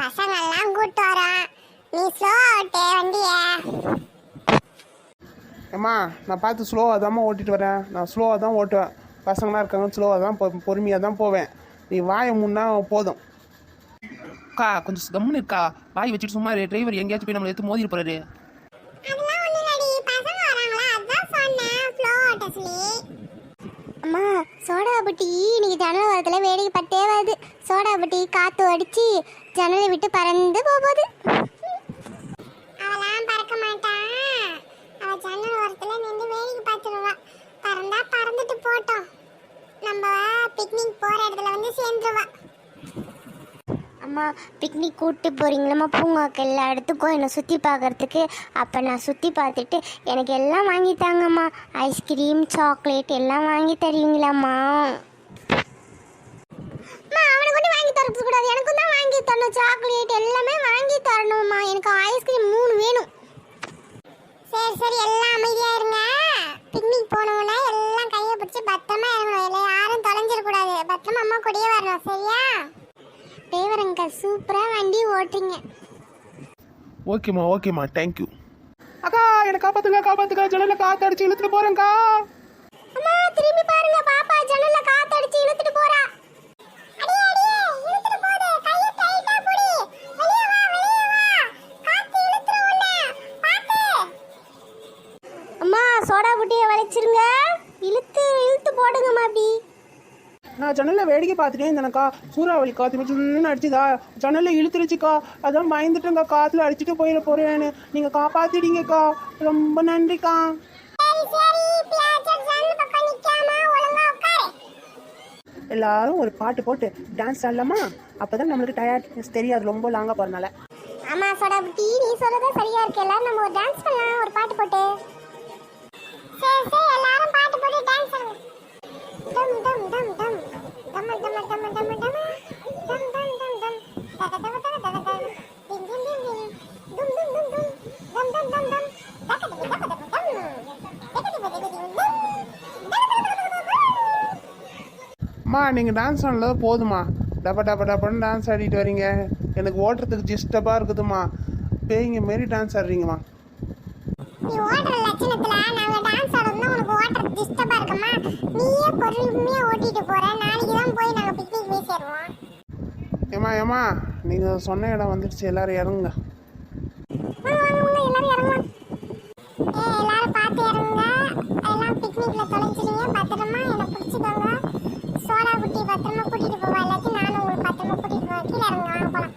பசங்கள்லாம் கூட்டு வரோம். நீ ஸ்லோ ஓட்டு வண்டிய. ஏம்மா நான் பார்த்து ஸ்லோவாக தாம்மா ஓட்டிட்டு வரேன். நான் ஸ்லோவாக தான் ஓட்டுவேன். பசங்களாம் இருக்காங்க, ஸ்லோவாக தான் பொறுமையாக தான் போவேன். நீ வாயை முன்னா போதும். அக்கா கொஞ்சம் கம்முன்னு இருக்கா, வாய் வச்சுட்டு சும்மா டிரைவர் எங்கேயாச்சும் போய் நம்மளை எடுத்து மோதிட்டு போறாரு. அதெல்லாம் ஒண்ணும் இல்லடி, பசங்க வராங்களா அதான் சொன்னேன் ஸ்லோ ஓட்ட சொல்லி. அம்மா சோடா புட்டி இன்னைக்கு ஜன்னல் வரத்துல வேடிக்கை பட்டே வருது. சோடா புட்டி காத்து அடிச்சு ஜன்னலை விட்டு பறந்து போகுது. அவெல்லாம் பறக்க மாட்டான். அவ ஜன்னல் ஓரத்துல நின்று வேடிக்கை பார்த்துருவா. பறந்தா பறந்துட்டு போட்டோம். நம்ம பிக்னிக் போற இடத்துல வந்து சேர்ந்துருவா. அம்மா பிக்னிக் கூப்பிட்டு போகிறீங்களம்மா பூங்காக்கு எல்லா இடத்துக்கும் என்னை சுற்றி பார்க்குறதுக்கு. அப்போ நான் சுற்றி பார்த்துட்டு எனக்கு எல்லாம் வாங்கி தாங்கம்மா. ஐஸ்கிரீம் சாக்லேட் எல்லாம் வாங்கி தருவீங்களாம்மா? அவனுக்கு ஒன்றும் வாங்கி தரது கூடாது, எனக்கும் தான் வாங்கி தரணும். சாக்லேட் எல்லாமே வாங்கி தரணும்மா. எனக்கு ஐஸ்கிரீம் 3 வேணும். சரி சரி எல்லாம் அமைதியாக இருங்க. பிக்னிக் போனோம்னா எல்லாம் கையை பிடிச்சி பத்திரமா இறங்கணும். இல்லை யாரும் தொலைஞ்சிடக்கூடாது. பத்திரமா அம்மா கூடயே வரணும். சரியா? டிரைவர் அங்கிள் சூப்பராக வண்டி ஓட்டுறீங்க. ஓகேம்மா தேங்க்யூ. அக்கா என்னை காப்பாத்துக்கா, ஜன்னலில் காற்று அடிச்சு இழுத்துட்டு போகிறேங்க்கா. அம்மா திரும்பி பாருங்க, பாப்பா ஜன்னல்ல காத்து அடிச்சு இழுத்துட்டு போறா. அடியே இழுத்துட்டு போகுது. கையை டைட்டா புடி. வெளிய வா. காத்து இழுத்துற உன்னை. பாத்து. அம்மா சோடா புட்டியை வளைச்சிருங்க. இழுத்து போடுங்கம்மா அப்படி. நான் ஜன்னலில் வேடிக்கை பார்த்துட்டே இருந்தேனக்கா. சூறாவளி காற்று மிச்சுன்னு அடிச்சுதா, ஜன்னலில் இழுத்துருச்சுக்கா. அதான் பயந்துட்டேங்க்கா, காற்றுல அடிச்சுட்டு போயிட போகிறேன்னு. நீங்கள் காப்பாற்றிட்டீங்கக்கா, ரொம்ப நன்றிக்கா. எல்லாரும் ஒரு பாட்டு போட்டு டான்ஸ் ஆடலாமா? அப்பதான் நம்மளுக்கு டயர்ட்னஸ் தெரியாது ரொம்ப லாங்கா போறனால. ஆமா சோடா புட்டி நீ சொல்றதே சரியா இருக்கு. எல்லாரும் நம்ம ஒரு டான்ஸ் பண்ணலாம், ஒரு பாட்டு போட்டு. சரி எல்லாரும் பாட்டு போட்டு டான்ஸ் பண்ணுங்க. டம் டம் டம் டம் டம் டம் டம் டம் டம் டம் டம் டம் டம் தக தக தக தக தக டிங் டிங் டிங் டிங் டும் டும் டும் டும் டம் டம் டம் டம் தக தக தக தக டம் தக தக தக டிங் டும். அம்மா நீங்கள் டான்ஸ் ஆனது போதுமா? டப்பன்னு டான்ஸ் ஆடிட்டு வரீங்க. எனக்கு ஓட்டுறதுக்கு டிஸ்டர்பாக இருக்குதுமா. பேய்ங்க மாரி டான்ஸ் ஆடுறீங்கம்மா. நீ ஓடுற லட்சணத்துல நாங்க டான்ஸ் ஆடுறோம்னா உனக்கு ஓட்டுறது டிஸ்டர்பா இருக்குமா? நீயே பொறுமையா ஓட்டிட்டு போற. நாளைக்கு தான் போய் நாங்க பிக்னிக் போய் சேருவோம். ஏம்மா நீங்கள் சொன்ன இடம் வந்துடுச்சு, எல்லாரும் இறங்குங்க. வாங்க எல்லாரும் இறங்கலாம். எல்லாரும் பார்த்து இறங்குங்க. எல்லாம் பிக்னிக்ல தொலைஞ்சிருங்க. பத்திரமா என்னை பிடிச்சிக்கோங்க. சோடா புட்டி பத்திரமா கூட்டிட்டு போவா. எல்லாத்தையும் நானும் உங்களுக்கு பத்திரமா கூட்டிட்டு போவேன். கீழே இறங்க, வாங்க போலாம்.